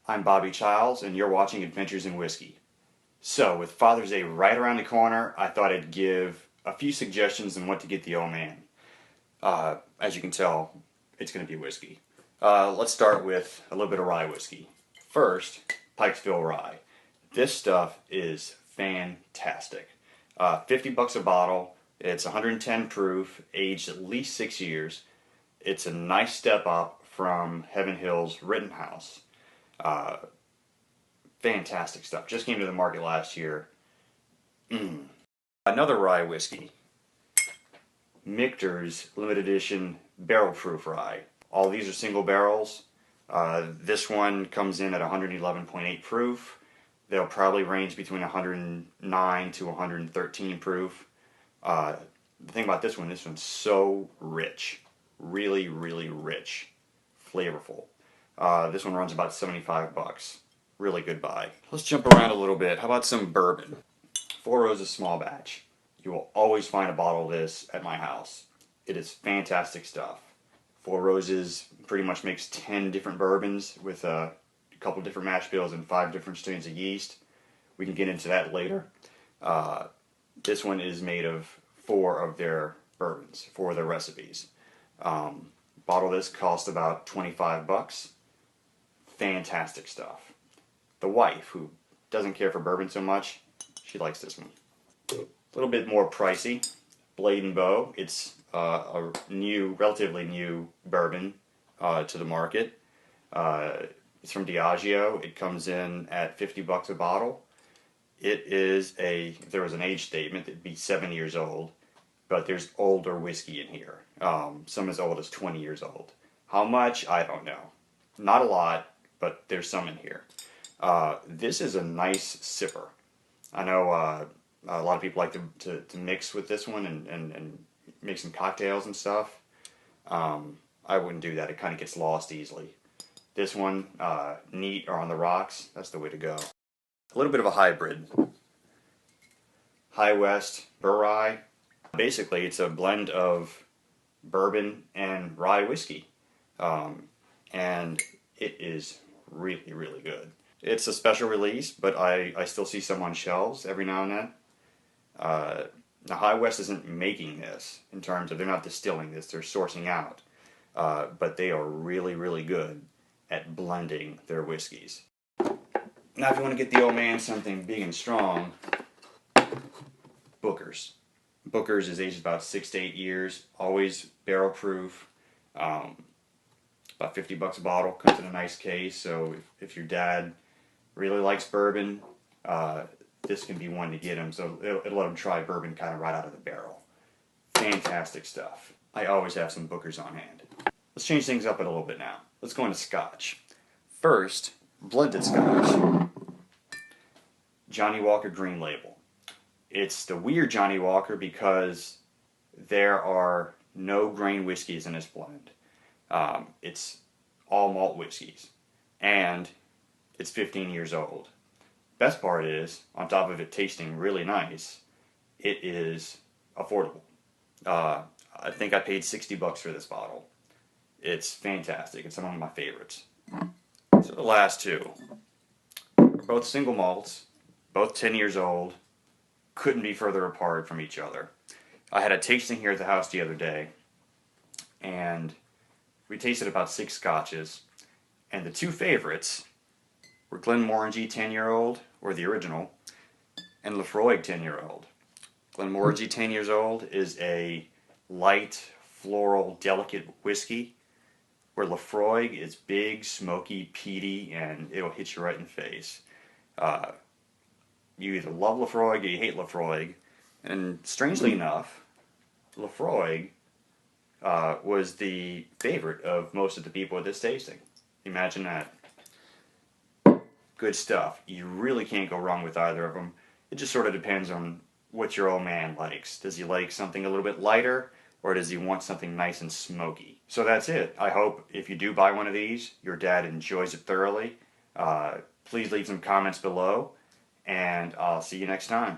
I'm Bobby Childs, and you're watching Adventures in Whiskey. So, with Father's Day right around the corner, I thought I'd give a few suggestions on what to get the old man. As you can tell, it's going to be whiskey. Let's start with a little bit of rye whiskey. First, Pikesville Rye. This stuff is fantastic. $50 a bottle. It's 110 proof, aged at least 6 years. It's a nice step up from Heaven Hill's Rittenhouse. Fantastic stuff. Just came to the market last year. Another rye whiskey. Michter's limited edition barrel proof rye. All these are single barrels. This one comes in at 111.8 proof. They'll probably range between 109 to 113 proof. The thing about this one's so rich. Really, really rich. Flavorful. This one runs about $75. Really good buy. Let's jump around a little bit. How about some bourbon? Four Roses small batch. You will always find a bottle of this at my house. It is fantastic stuff. Four Roses pretty much makes 10 different bourbons with a couple different mash bills and 5 different strains of yeast. We can get into that later. This one is made of 4 of their bourbons, 4 of their recipes. Bottle of this cost about $25. Fantastic stuff. The wife, who doesn't care for bourbon so much, she likes this one. A little bit more pricey. Blatant Bo. It's a relatively new bourbon to the market. It's from Diageo. It comes in at $50 a bottle. It is if there was an age statement, it'd be 7 years old. But there's older whiskey in here. Some as old as 20 years old. How much? I don't know. Not a lot, but there's some in here. This is a nice sipper. I know a lot of people like to mix with this one and make some cocktails and stuff. I wouldn't do that. It kind of gets lost easily. This one, neat or on the rocks, that's the way to go. A little bit of a hybrid. Hiwes Rye. Basically, it's a blend of bourbon and rye whiskey. And it is really, really good. It's a special release, but I still see some on shelves every now and then. Now, Hiwes isn't making this in terms of, they're not distilling this, they're sourcing out. But they are really, really good at blending their whiskeys. Now, if you want to get the old man something big and strong, Booker's. Booker's is aged about 6 to 8 years, always barrel proof, about $50 a bottle, comes in a nice case, so if your dad really likes bourbon, this can be one to get him, so it'll let him try bourbon kind of right out of the barrel. Fantastic stuff. I always have some Booker's on hand. Let's change things up a little bit now. Let's go into Scotch. First, blended Scotch. Johnny Walker Green Label. It's the weird Johnny Walker because there are no grain whiskeys in this blend. It's all malt whiskeys. And it's 15 years old. Best part is, on top of it tasting really nice, it is affordable. I think I paid $60 for this bottle. It's fantastic. It's one of my favorites. So the last two are both single malts, both 10 years old. Couldn't be further apart from each other. I had a tasting here at the house the other day, and we tasted about 6 scotches, and the 2 favorites were Glenmorangie 10-year-old, or the original, and Laphroaig 10-year-old. Glenmorangie 10 years old is a light, floral, delicate whiskey, where Laphroaig is big, smoky, peaty, and it'll hit you right in the face. You either love Laphroaig or you hate Laphroaig. And strangely enough, Laphroaig was the favorite of most of the people at this tasting. Imagine that. Good stuff. You really can't go wrong with either of them. It just sort of depends on what your old man likes. Does he like something a little bit lighter, or does he want something nice and smoky? So that's it. I hope if you do buy one of these, your dad enjoys it thoroughly. Please leave some comments below. And I'll see you next time.